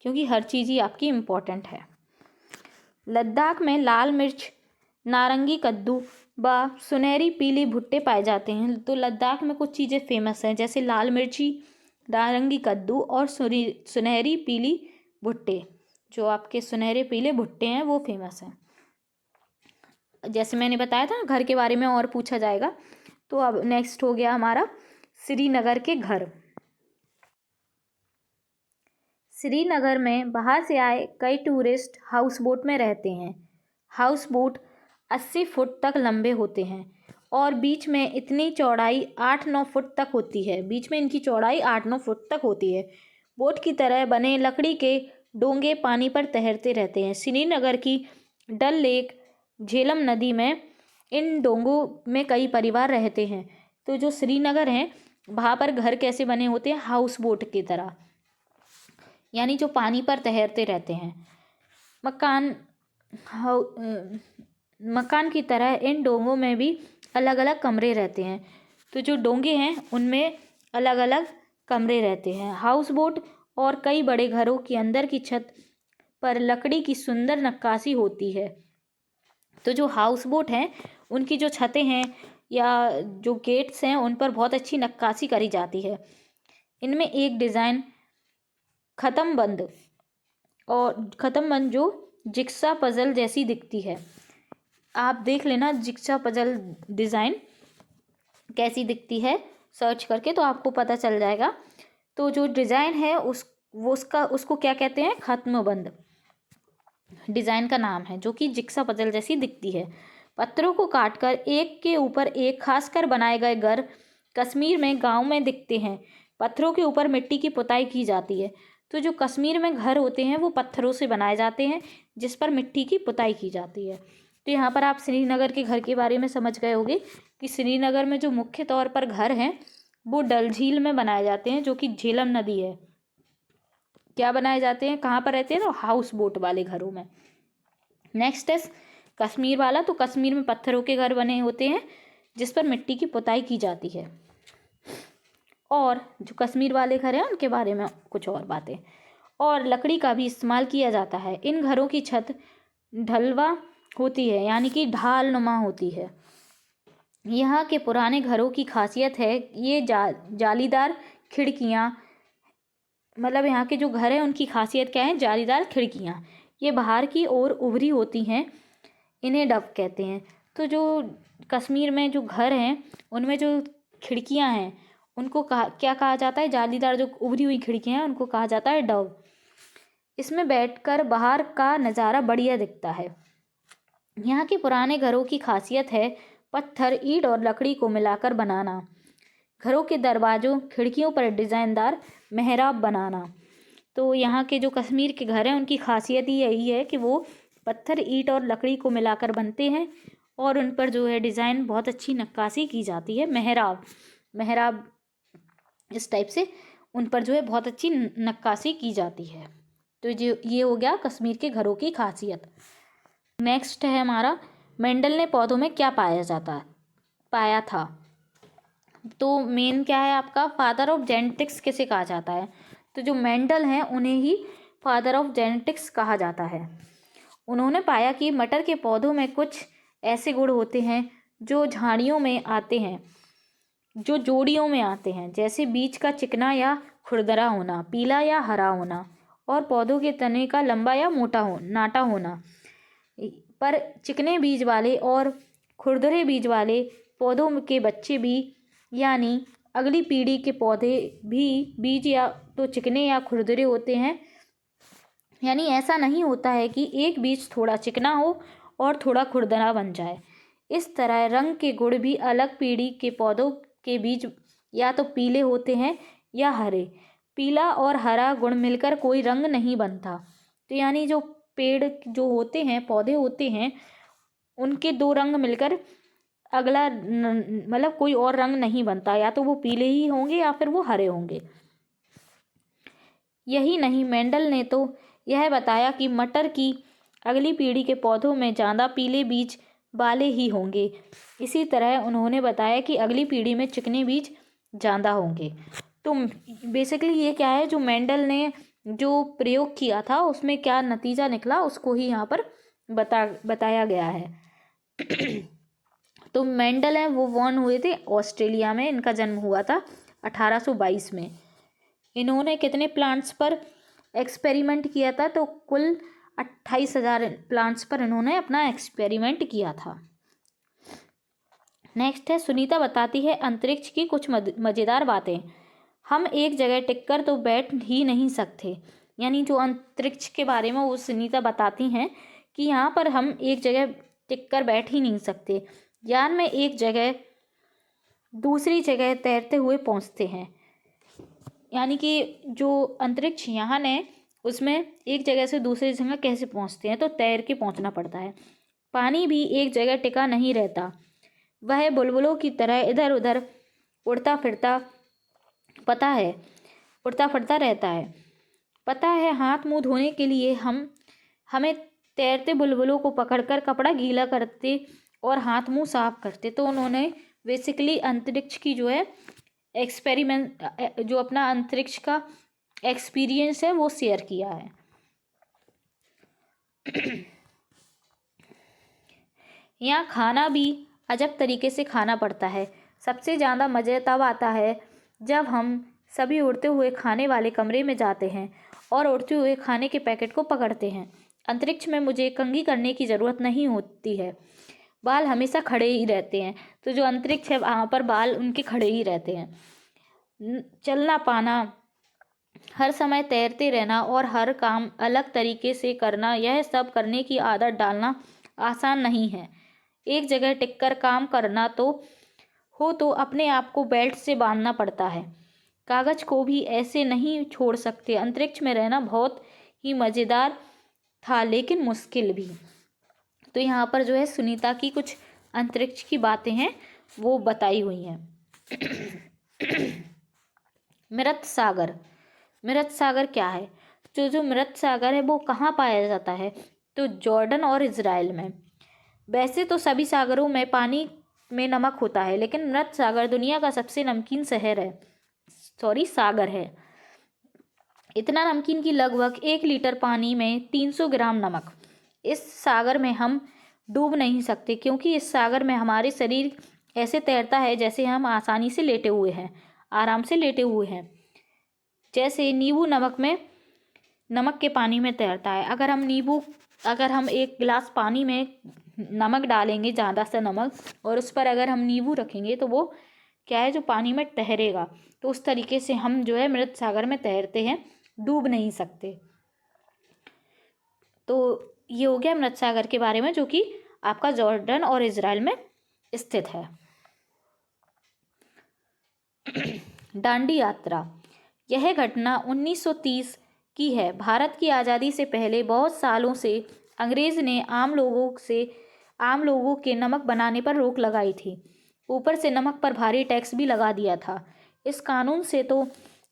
A: क्योंकि हर चीज़ ही आपकी इम्पोर्टेंट है। लद्दाख में लाल मिर्च, नारंगी कद्दू व सुनहरी पीली भुट्टे पाए जाते हैं। तो लद्दाख में कुछ चीज़ें फेमस हैं, जैसे लाल मिर्ची, नारंगी कद्दू और सुनहरी पीली भुट्टे। जो आपके सुनहरे पीले भुट्टे हैं वो फेमस हैं। जैसे मैंने बताया था घर के बारे में और पूछा जाएगा। तो अब नेक्स्ट हो गया हमारा श्रीनगर के घर। श्रीनगर में बाहर से आए कई टूरिस्ट हाउस बोट में रहते हैं। हाउस बोट 80 फुट तक लंबे होते हैं और बीच में इतनी चौड़ाई 8-9 फुट तक होती है। बीच में इनकी चौड़ाई 8-9 फुट तक होती है। बोट की तरह बने लकड़ी के डोंगे पानी पर तैरते रहते हैं। श्रीनगर की डल लेक, झेलम नदी में इन डोंगों में कई परिवार रहते हैं। तो जो श्रीनगर है वहाँ पर घर कैसे बने होते हैं, हाउस बोट की तरह, यानी जो पानी पर तैरते रहते हैं। मकान की तरह इन डोंगों में भी अलग अलग कमरे रहते हैं। तो जो डोंगे हैं उनमें अलग अलग कमरे रहते हैं। हाउस बोट और कई बड़े घरों की अंदर की छत पर लकड़ी की सुंदर नक्काशी होती है। तो जो हाउस बोट हैं उनकी जो छतें हैं या जो गेट्स हैं उन पर बहुत अच्छी नक्काशी करी जाती है। इनमें एक डिज़ाइन ख़त्म बंद जो जिक्सा पजल जैसी दिखती है। आप देख लेना जिक्सा पजल डिज़ाइन कैसी दिखती है, सर्च करके तो आपको पता चल जाएगा। तो जो डिज़ाइन है उसको क्या कहते हैं, ख़त्म बंद डिज़ाइन का नाम है, जो कि जिक्सा पजल जैसी दिखती है। पत्थरों को काटकर एक के ऊपर एक खासकर बनाए गए घर कश्मीर में गांव में दिखते हैं। पत्थरों के ऊपर मिट्टी की पुताई की जाती है। तो जो कश्मीर में घर होते हैं वो पत्थरों से बनाए जाते हैं जिस पर मिट्टी की पुताई की जाती है। तो यहाँ पर आप श्रीनगर के घर के बारे में समझ गए होंगे कि श्रीनगर में जो मुख्य तौर पर घर हैं वो डल झील में बनाए जाते हैं, जो कि झेलम नदी है। क्या बनाए जाते हैं, कहाँ पर रहते हैं, तो हाउस बोट वाले घरों में। नेक्स्ट है कश्मीर वाला। तो कश्मीर में पत्थरों के घर बने होते हैं जिस पर मिट्टी की पुताई की जाती है। और जो कश्मीर वाले घर हैं उनके बारे में कुछ और बातें। और लकड़ी का भी इस्तेमाल किया जाता है। इन घरों की छत ढलवा होती है, यानी कि ढाल नुमा होती है। यहाँ के पुराने घरों की खासियत है ये जालीदार खिड़कियाँ। मतलब यहाँ के जो घर हैं उनकी खासियत क्या है, जालीदार खिड़कियाँ। ये बाहर की ओर उभरी होती हैं, इन्हें डब कहते हैं। तो जो कश्मीर में जो घर हैं उनमें जो खिड़कियाँ हैं उनको क्या कहा जाता है, जालीदार जो उभरी हुई खिड़कियाँ हैं उनको कहा जाता है डव। इसमें बैठकर बाहर का नज़ारा बढ़िया दिखता है। यहाँ के पुराने घरों की खासियत है पत्थर, ईंट और लकड़ी को मिलाकर बनाना। घरों के दरवाजों, खिड़कियों पर डिज़ाइनदार मेहराब बनाना। तो यहाँ के जो कश्मीर के घर हैं उनकी खासियत ही यही है कि वो पत्थर, ईंट और लकड़ी को मिलाकर बनते हैं और उन पर जो है डिज़ाइन बहुत अच्छी नक्काशी की जाती है। मेहराब मेहराब इस टाइप से उन पर जो है बहुत अच्छी नक्काशी की जाती है। तो ये हो गया कश्मीर के घरों की खासियत। नेक्स्ट है हमारा, मेंडल ने पौधों में क्या पाया था। तो मेन क्या है आपका, फादर ऑफ जेनेटिक्स किसे कहा जाता है। तो जो मेंडल हैं उन्हें ही फादर ऑफ जेनेटिक्स कहा जाता है। उन्होंने पाया कि मटर के पौधों में कुछ ऐसे गुण होते हैं जो झाड़ियों में आते हैं, जो जोड़ियों में आते हैं, जैसे बीज का चिकना या खुरदरा होना, पीला या हरा होना, और पौधों के तने का लंबा या नाटा होना। पर चिकने बीज वाले और खुरदरे बीज वाले पौधों के बच्चे भी, यानी अगली पीढ़ी के पौधे भी बीज या तो चिकने या खुरदरे होते हैं। यानी ऐसा नहीं होता है कि एक बीज थोड़ा चिकना हो और थोड़ा खुरदरा बन जाए। इस तरह रंग के गुण भी अलग पीढ़ी के पौधों के बीज या तो पीले होते हैं या हरे। पीला और हरा गुण मिलकर कोई रंग नहीं बनता। तो यानी जो पेड़ जो होते हैं, पौधे होते हैं, उनके दो रंग मिलकर अगला मतलब कोई और रंग नहीं बनता, या तो वो पीले ही होंगे या फिर वो हरे होंगे। यही नहीं, मेंडल ने तो यह बताया कि मटर की अगली पीढ़ी के पौधों में ज़्यादा पीले बीज वाले ही होंगे। इसी तरह उन्होंने बताया कि अगली पीढ़ी में चिकने बीज ज़्यादा होंगे। तो बेसिकली ये क्या है, जो मेंडल ने जो प्रयोग किया था उसमें क्या नतीजा निकला उसको ही यहाँ पर बताया गया है। तो मेंडल हैं वो बॉर्न हुए थे ऑस्ट्रेलिया में, इनका जन्म हुआ था 1822 में। इन्होंने कितने प्लांट्स पर एक्सपेरिमेंट किया था, तो कुल 28,000 प्लांट्स पर इन्होंने अपना एक्सपेरिमेंट किया था। नेक्स्ट है, सुनीता बताती है अंतरिक्ष की कुछ मज़ेदार बातें। हम एक जगह टिककर तो बैठ ही नहीं सकते। यानी जो अंतरिक्ष के बारे में वो सुनीता बताती हैं कि यहाँ पर हम एक जगह टिककर बैठ ही नहीं सकते। यान में एक जगह दूसरी जगह तैरते हुए पहुँचते हैं। यानी कि जो अंतरिक्ष यान है उसमें एक जगह से दूसरी जगह कैसे पहुँचते हैं, तो तैर के पहुँचना पड़ता है। पानी भी एक जगह टिका नहीं रहता, वह बुलबुलों की तरह इधर उधर उड़ता फिरता रहता है। पता है, हाथ मुंह धोने के लिए हमें तैरते बुलबुलों को पकड़कर कपड़ा गीला करते और हाथ मुंह साफ करते। तो उन्होंने बेसिकली अंतरिक्ष की जो है एक्सपेरिमेंट, जो अपना अंतरिक्ष का एक्सपीरियंस है वो शेयर किया है। यहाँ खाना भी अजब तरीके से खाना पड़ता है। सबसे ज़्यादा मज़ा तब आता है जब हम सभी उड़ते हुए खाने वाले कमरे में जाते हैं और उड़ते हुए खाने के पैकेट को पकड़ते हैं। अंतरिक्ष में मुझे कंघी करने की ज़रूरत नहीं होती है, बाल हमेशा खड़े ही रहते हैं। तो जो अंतरिक्ष है वहाँ पर बाल उनके खड़े ही रहते हैं। चलना पाना, हर समय तैरते रहना और हर काम अलग तरीके से करना, यह सब करने की आदत डालना आसान नहीं है। एक जगह टिककर काम करना तो अपने आप को बेल्ट से बांधना पड़ता है। कागज को भी ऐसे नहीं छोड़ सकते। अंतरिक्ष में रहना बहुत ही मज़ेदार था लेकिन मुश्किल भी। तो यहाँ पर जो है सुनीता की कुछ अंतरिक्ष की बातें हैं वो बताई हुई हैं। मृत सागर क्या है। जो मृत सागर है वो कहाँ पाया जाता है, तो जॉर्डन और इजराइल में। वैसे तो सभी सागरों में पानी में नमक होता है, लेकिन मृत सागर दुनिया का सबसे नमकीन सागर है। इतना नमकीन कि लगभग 1 लीटर पानी में 300 ग्राम नमक। इस सागर में हम डूब नहीं सकते क्योंकि इस सागर में हमारे शरीर ऐसे तैरता है जैसे हम आराम से लेटे हुए हैं। जैसे नींबू नमक के पानी में तैरता है। अगर हम एक गिलास पानी में नमक डालेंगे, ज़्यादा सा नमक, और उस पर अगर हम नींबू रखेंगे तो वो क्या है, जो पानी में तैरेगा। तो उस तरीके से हम जो है मृत सागर में तैरते हैं, डूब नहीं सकते। तो ये हो गया मृत सागर के बारे में, जो कि आपका जॉर्डन और इजराइल में स्थित है। दांडी यात्रा, यह घटना 1930 की है। भारत की आज़ादी से पहले बहुत सालों से अंग्रेज ने आम लोगों के नमक बनाने पर रोक लगाई थी। ऊपर से नमक पर भारी टैक्स भी लगा दिया था। इस कानून से तो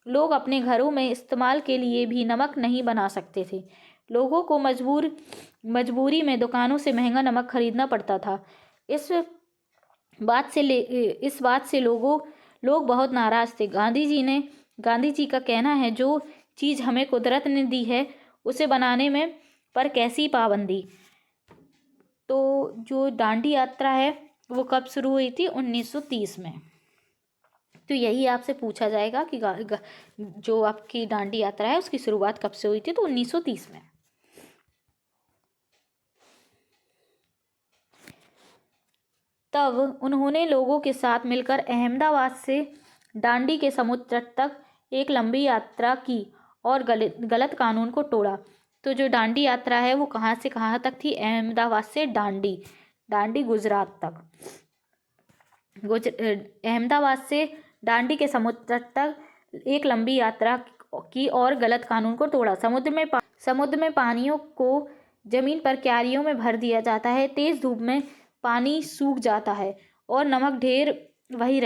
A: लोग अपने घरों में इस्तेमाल के लिए भी नमक नहीं बना सकते थे। लोगों को मजबूरी में दुकानों से महंगा नमक खरीदना पड़ता था। इस बात से लोग बहुत नाराज थे। गांधी जी का कहना है, जो चीज़ हमें कुदरत ने दी है उसे बनाने में पर कैसी पाबंदी। तो जो दांडी यात्रा है वो कब शुरू हुई थी? 1930 में। तो यही आपसे पूछा जाएगा कि जो आपकी दांडी यात्रा है उसकी शुरुआत कब से हुई थी? तो 1930 में। तब उन्होंने लोगों के साथ मिलकर अहमदाबाद से दांडी के समुद्र तट तक एक लंबी यात्रा की और गलत कानून को तोड़ा। तो जो दांडी यात्रा है वो कहाँ से कहाँ तक थी? अहमदाबाद से दांडी गुजरात तक। अहमदाबाद से दांडी के समुद्र तट तक एक लंबी यात्रा की और गलत कानून को तोड़ा। समुद्र में पानियों को जमीन पर क्यारियों में भर दिया जाता है। तेज धूप में पानी सूख जाता है और नमक के ढेर वहीं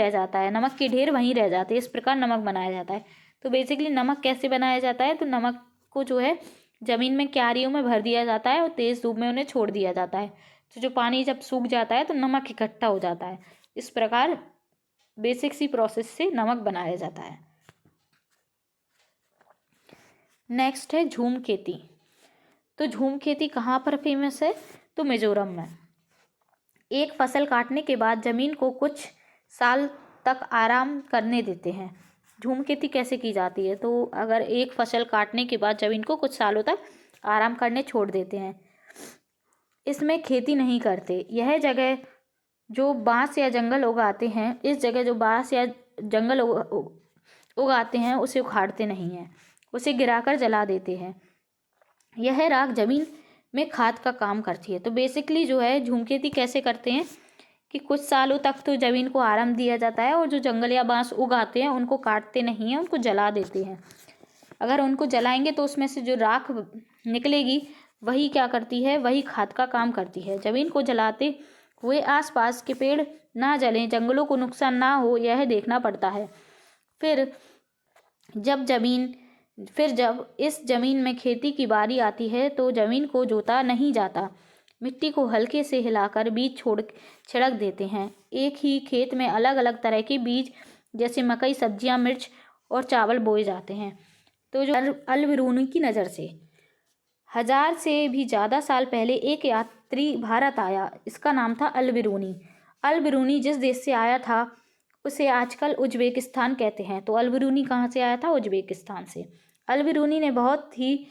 A: रह जाते हैं। इस प्रकार नमक बनाया जाता है। तो बेसिकली नमक कैसे बनाया जाता है? तो नमक को जो है ज़मीन में क्यारियों में भर दिया जाता है और तेज़ धूप में उन्हें छोड़ दिया जाता है। तो जो पानी जब सूख जाता है तो नमक इकट्ठा हो जाता है। इस प्रकार बेसिक सी प्रोसेस से नमक बनाया जाता है। नेक्स्ट है झूम खेती। तो झूम खेती कहाँ पर फेमस है? तो मिजोरम में। एक फसल काटने के बाद ज़मीन को कुछ साल तक आराम करने देते हैं। झूम खेती कैसे की जाती है? तो अगर एक फसल काटने के बाद ज़मीन को कुछ सालों तक आराम करने छोड़ देते हैं, इसमें खेती नहीं करते। यह जगह जो बांस या जंगल उगाते हैं, उगाते हैं उसे उखाड़ते नहीं हैं, उसे गिराकर जला देते हैं। यह राख जमीन में खाद का काम करती है। तो बेसिकली जो है झूम खेती कैसे करते हैं कि कुछ सालों तक तो ज़मीन को आराम दिया जाता है और जो जंगल या बांस उगाते हैं उनको काटते नहीं हैं, उनको जला देते हैं। अगर उनको जलाएंगे तो उसमें से जो राख निकलेगी वही क्या करती है? वही खाद का काम करती है। ज़मीन को जलाते हुए आसपास के पेड़ ना जलें, जंगलों को नुकसान ना हो, यह देखना पड़ता है। फिर जब इस ज़मीन में खेती की बारी आती है तो ज़मीन को जोता नहीं जाता। मिट्टी को हल्के से हिलाकर बीज छिड़क देते हैं। एक ही खेत में अलग अलग तरह के बीज जैसे मकई, सब्जियां, मिर्च और चावल बोए जाते हैं। तो जो अल-बिरूनी की नज़र से 1000 से भी ज़्यादा साल पहले एक यात्री भारत आया। इसका नाम था अल-बिरूनी। अल-बिरूनी जिस देश से आया था उसे आजकल उज्बेकिस्तान कहते हैं। तो अल-बिरूनी कहाँ से आया था? उज्बेकिस्तान से। अल-बिरूनी ने बहुत ही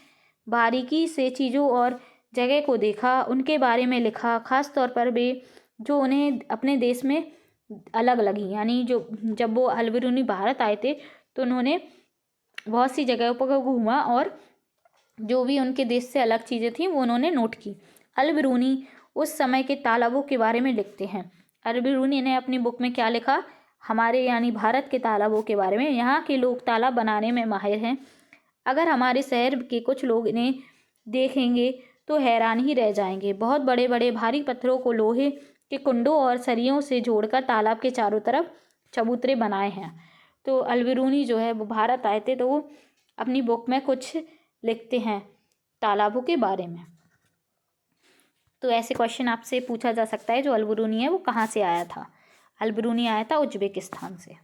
A: बारीकी से चीज़ों और जगह को देखा, उनके बारे में लिखा, ख़ास तौर पर वे जो उन्हें अपने देश में अलग लगी। यानी जब वो अल-बिरूनी भारत आए थे तो उन्होंने बहुत सी जगहों पर घूमा और जो भी उनके देश से अलग चीज़ें थीं वो उन्होंने नोट की। अल-बिरूनी उस समय के तालाबों के बारे में लिखते हैं। अल-बिरूनी ने अपनी बुक में क्या लिखा? हमारे यानी भारत के तालाबों के बारे में। यहाँ के लोग तालाब बनाने में माहिर हैं। अगर हमारे शहर के कुछ लोग इन्हें देखेंगे तो हैरान ही रह जाएंगे। बहुत बड़े बड़े भारी पत्थरों को लोहे के कुंडों और सरियों से जोड़कर तालाब के चारों तरफ चबूतरे बनाए हैं। तो अल-बिरूनी जो है वो भारत आए थे तो वो अपनी बुक में कुछ लिखते हैं तालाबों के बारे में। तो ऐसे क्वेश्चन आपसे पूछा जा सकता है। जो अल-बिरूनी है वो कहाँ से आया था? अल-बिरूनी आया था उज्बेकिस्तान से।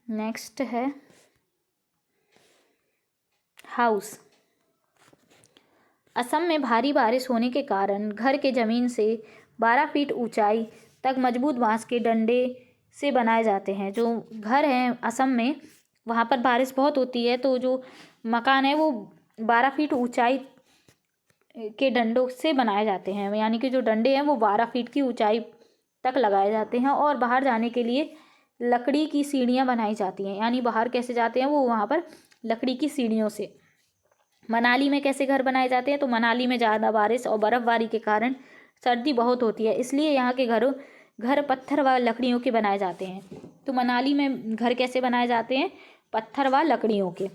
A: नेक्स्ट है हाउस। असम में भारी बारिश होने के कारण घर के ज़मीन से 12 फीट ऊंचाई तक मजबूत बांस के डंडे से बनाए जाते हैं। जो घर हैं असम में, वहाँ पर बारिश बहुत होती है तो जो मकान है वो 12 फीट ऊंचाई के डंडों से बनाए जाते हैं, यानी कि जो डंडे हैं वो 12 फीट की ऊंचाई तक लगाए जाते हैं और बाहर जाने के लिए लकड़ी की सीढ़ियाँ बनाई जाती हैं। यानी बाहर कैसे जाते हैं वो वहाँ पर लकड़ी की सीढ़ियों से। मनाली में कैसे घर बनाए जाते हैं, तो मनाली में ज़्यादा बारिश और बर्फ़बारी के कारण सर्दी बहुत होती है, इसलिए यहाँ के घर पत्थर व लकड़ियों के बनाए जाते हैं। तो मनाली में घर कैसे बनाए जाते हैं, पत्थर व लकड़ियों के।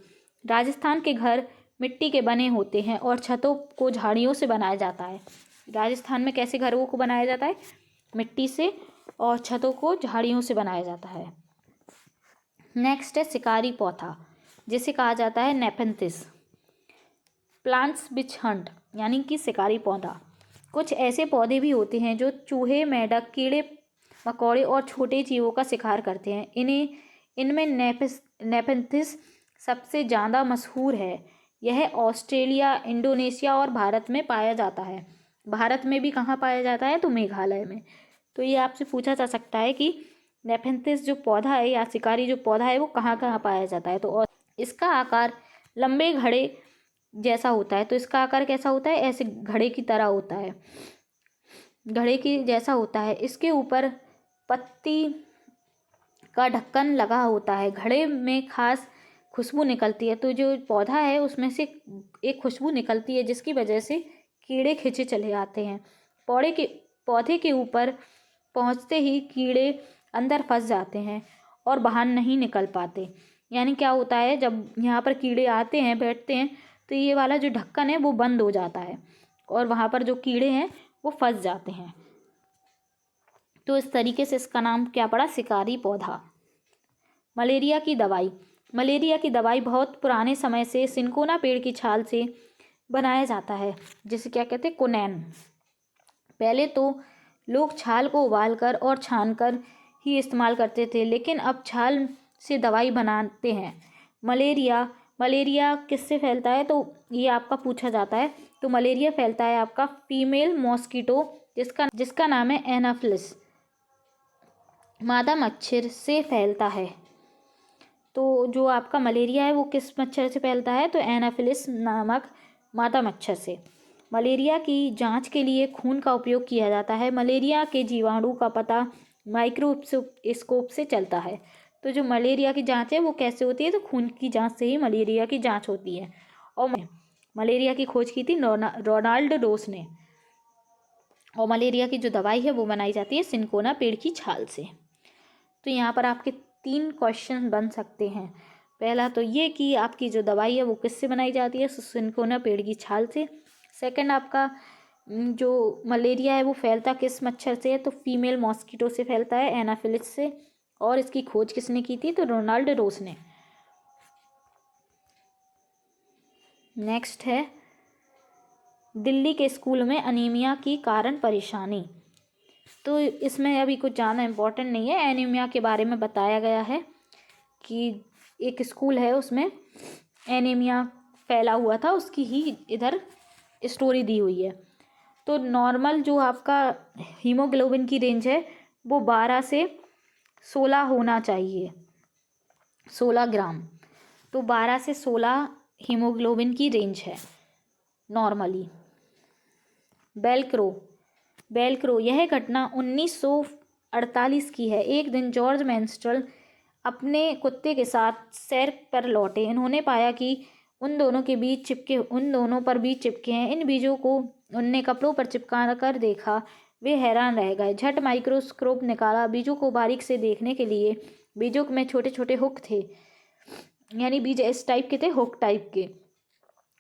A: राजस्थान के घर मिट्टी के बने होते हैं और छतों को झाड़ियों से बनाया जाता है। राजस्थान में कैसे घरों को बनाया जाता है, मिट्टी से, और छतों को झाड़ियों से बनाया जाता है। नेक्स्ट है शिकारी पौधा, जिसे कहा जाता है नेपेंथिस प्लांट्स विच हंट, यानी कि शिकारी पौधा। कुछ ऐसे पौधे भी होते हैं जो चूहे, मेंढक, कीड़े मकोड़े और छोटे जीवों का शिकार करते हैं। इनमें नेपेंथिस सबसे ज़्यादा मशहूर है। यह ऑस्ट्रेलिया, इंडोनेशिया और भारत में पाया जाता है। भारत में भी कहाँ पाया जाता है, तो मेघालय में। तो ये आपसे पूछा जा सकता है कि नेपेंथिस जो पौधा है या शिकारी जो पौधा है वो कहाँ कहाँ पाया जाता है। तो इसका आकार लंबे घड़े जैसा होता है। तो इसका आकार कैसा होता है, ऐसे घड़े की तरह होता है, घड़े की जैसा होता है। इसके ऊपर पत्ती का ढक्कन लगा होता है। घड़े में खास खुशबू निकलती है। तो जो पौधा है उसमें से एक खुशबू निकलती है जिसकी वजह से कीड़े खींचे चले आते हैं। पौधे के ऊपर पहुंचते ही कीड़े अंदर फंस जाते हैं और बाहर नहीं निकल पाते। यानी क्या होता है, जब यहाँ पर कीड़े आते हैं, बैठते हैं, तो ये वाला जो ढक्कन है वो बंद हो जाता है और वहाँ पर जो कीड़े हैं वो फंस जाते हैं। तो इस तरीके से इसका नाम क्या पड़ा, शिकारी पौधा। मलेरिया की दवाई। मलेरिया की दवाई बहुत पुराने समय से सिनकोना पेड़ की छाल से बनाया जाता है, जिसे क्या कहते हैं, कोनैन। पहले तो लोग छाल को उबालकर और छानकर ही इस्तेमाल करते थे, लेकिन अब छाल से दवाई बनाते हैं। मलेरिया किससे फैलता है, तो ये आपका पूछा जाता है। तो मलेरिया फैलता है आपका फीमेल मॉस्किटो, जिसका नाम है एनाफिलिस, मादा मच्छर से फैलता है। तो जो आपका मलेरिया है वो किस मच्छर से फैलता है, तो एनाफिलिस नामक मादा मच्छर से। मलेरिया की जांच के लिए खून का उपयोग किया जाता है। मलेरिया के जीवाणु का पता माइक्रोस्कोप से चलता है। तो जो मलेरिया की जांच है वो कैसे होती है, तो खून की जांच से ही मलेरिया की जांच होती है। और मलेरिया की खोज की थी रोनाल्ड रोस ने। और मलेरिया की जो दवाई है वो बनाई जाती है सिनकोना पेड़ की छाल से। तो यहाँ पर आपके 3 क्वेश्चन बन सकते हैं। पहला तो ये कि आपकी जो दवाई है वो किससे बनाई जाती है, सिनकोना पेड़ की छाल से। सेकंड आपका जो मलेरिया है वो फैलता किस मच्छर से है, तो फीमेल मॉस्किटो से फैलता है, एनाफिलिस से। और इसकी खोज किसने की थी, तो रोनाल्ड रोस ने। नेक्स्ट है दिल्ली के स्कूल में अनीमिया की कारण परेशानी। तो इसमें अभी कुछ ज़्यादा इम्पोर्टेंट नहीं है, एनीमिया के बारे में बताया गया है कि एक स्कूल है उसमें एनीमिया फैला हुआ था, उसकी ही इधर स्टोरी दी हुई है। तो नॉर्मल जो आपका हीमोग्लोबिन की रेंज है वो 12 से 16 होना चाहिए, 16 ग्राम। तो 12 से 16 हीमोग्लोबिन की रेंज है नॉर्मली। बेलक्रो यह घटना 1948 की है। एक दिन जॉर्ज मेंस्ट्रल अपने कुत्ते के साथ सैर पर लौटे। इन्होंने पाया कि उन दोनों पर बीज चिपके हैं। इन बीजों को उनने कपड़ों पर चिपका कर देखा। वे हैरान रह गए। झट माइक्रोस्कोप निकाला। बीजों को बारीक से देखने के लिए बीजों में छोटे छोटे हुक थे, यानी बीज इस टाइप के थे, हुक टाइप के।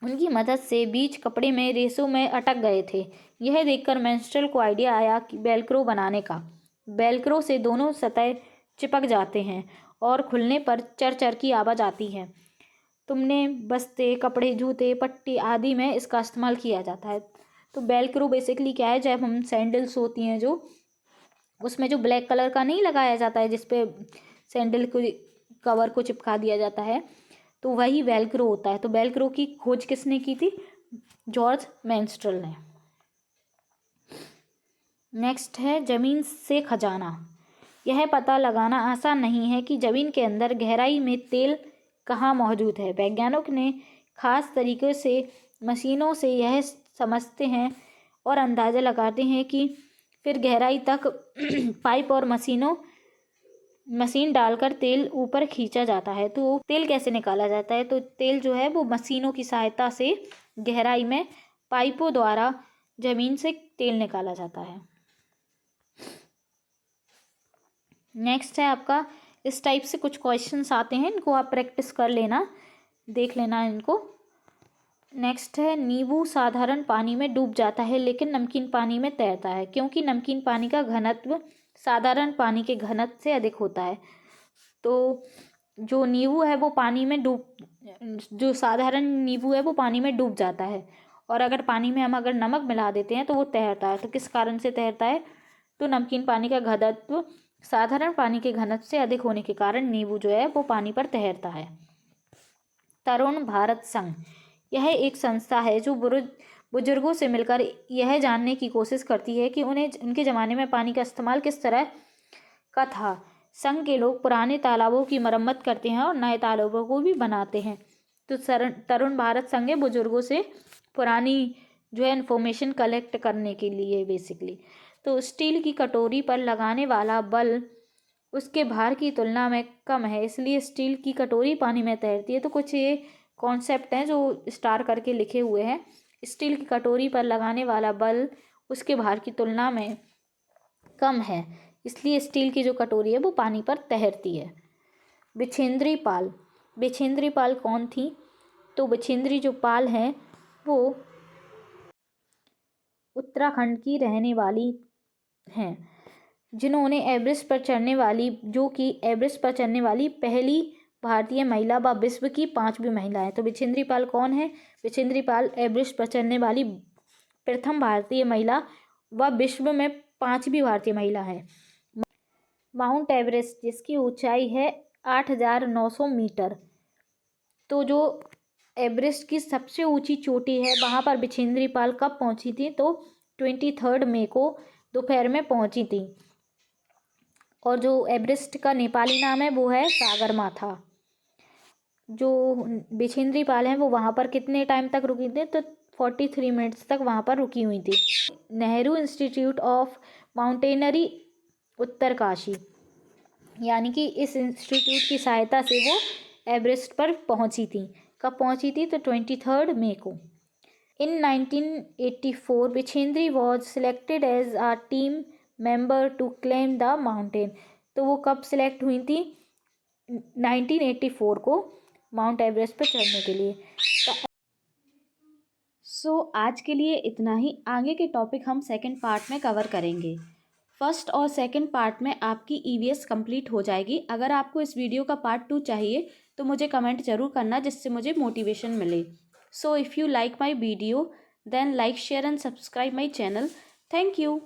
A: उनकी मदद से बीज कपड़े में रेशों में अटक गए थे। यह देखकर मेंस्ट्रल को आइडिया आया कि बेलक्रो बनाने का। बेलक्रो से दोनों सतह चिपक जाते हैं और खुलने पर चर चर की आवाज़ आती है। तुमने बस्ते, कपड़े, जूते, पट्टी आदि में इसका इस्तेमाल किया जाता है। तो बेलक्रो बेसिकली क्या है, जब हम सैंडल्स होती हैं जो, उसमें जो ब्लैक कलर का नहीं लगाया जाता है जिसपे सैंडल को कवर को चिपका दिया जाता है, तो वही वेलक्रो होता है। तो वेलक्रो की खोज किसने की थी, जॉर्ज मेंस्ट्रल ने। नेक्स्ट है जमीन से खजाना। यह पता लगाना आसान नहीं है कि जमीन के अंदर गहराई में तेल कहाँ मौजूद है। वैज्ञानिक ने खास तरीके से मशीनों से यह समझते हैं और अंदाज़ा लगाते हैं कि फिर गहराई तक पाइप और मशीन डालकर तेल ऊपर खींचा जाता है। तो तेल कैसे निकाला जाता है? तो तेल जो है वो मशीनों की सहायता से गहराई में पाइपों द्वारा ज़मीन से तेल निकाला जाता है। नेक्स्ट है आपका, इस टाइप से कुछ क्वेश्चंस आते हैं, इनको आप प्रैक्टिस कर लेना, देख लेना इनको। नेक्स्ट है, नींबू साधारण पानी में डूब जाता है लेकिन नमकीन पानी में तैरता है, क्योंकि नमकीन पानी का घनत्व साधारण पानी के घनत्व से अधिक होता है। तो जो नींबू है वो पानी में जो साधारण नींबू है वो पानी में डूब जाता है, और अगर पानी में हम अगर नमक मिला देते हैं तो वो तैरता है। तो किस कारण से तैरता है? तो नमकीन पानी का घनत्व साधारण पानी के घनत्व से अधिक होने के कारण नींबू जो है वो पानी पर तैरता है। तरुण भारत संघ, यह एक संस्था है जो बुजुर्गों से मिलकर यह जानने की कोशिश करती है कि उनके ज़माने में पानी का इस्तेमाल किस तरह का था। संघ के लोग पुराने तालाबों की मरम्मत करते हैं और नए तालाबों को भी बनाते हैं। तो तरुण भारत संघ बुजुर्गों से पुरानी जो है इन्फॉर्मेशन कलेक्ट करने के लिए बेसिकली। तो स्टील की कटोरी पर लगाने वाला बल उसके भार की तुलना में कम है, इसलिए स्टील की कटोरी पानी में तैरती है। तो कुछ ये कॉन्सेप्ट हैं जो स्टार करके लिखे हुए हैं। स्टील की कटोरी पर लगाने वाला बल उसके भार की तुलना में कम है, इसलिए स्टील की जो कटोरी है वो पानी पर तैरती है। बिछेंद्री पाल, बिछेंद्री पाल कौन थी? तो बिछेंद्री जो पाल हैं वो उत्तराखंड की रहने वाली हैं, जिन्होंने एवरेस्ट पर चढ़ने वाली पहली भारतीय महिला व विश्व की 5वीं महिला है। तो बिछेंद्री पाल कौन है? बिछेंद्री पाल एवरेस्ट पर चढ़ने वाली प्रथम भारतीय महिला व विश्व में 5वीं भारतीय महिला है। माउंट एवरेस्ट, जिसकी ऊंचाई है 8,900 मीटर, तो जो एवरेस्ट की सबसे ऊंची चोटी है वहाँ पर बिछेंद्री पाल कब पहुँची थी? तो 23 मई को दोपहर में पहुँची थी। और जो एवरेस्ट का नेपाली नाम है वो है सागरमाथा। जो बिछेंद्री पाल हैं वो वहाँ पर कितने टाइम तक रुकी थी? तो 43 मिनट्स तक वहाँ पर रुकी हुई थी। नेहरू इंस्टीट्यूट ऑफ माउंटेनरी उत्तरकाशी, यानी कि इस इंस्टीट्यूट की सहायता से वो एवरेस्ट पर पहुंची थी। कब पहुंची थी? तो 23 मई को। In 1984 Bachendri was selected as a team member to claim the mountain. तो वो कब सिलेक्ट हुई थी? 1984 को माउंट एवरेस्ट पर चढ़ने के लिए। सो आज के लिए इतना ही। आगे के टॉपिक हम सेकंड पार्ट में कवर करेंगे। फर्स्ट और सेकंड पार्ट में आपकी ईवीएस कंप्लीट हो जाएगी। अगर आपको इस वीडियो का पार्ट 2 चाहिए तो मुझे कमेंट ज़रूर करना, जिससे मुझे मोटिवेशन मिले। So if you like my video then like, share and subscribe my channel. Thank you.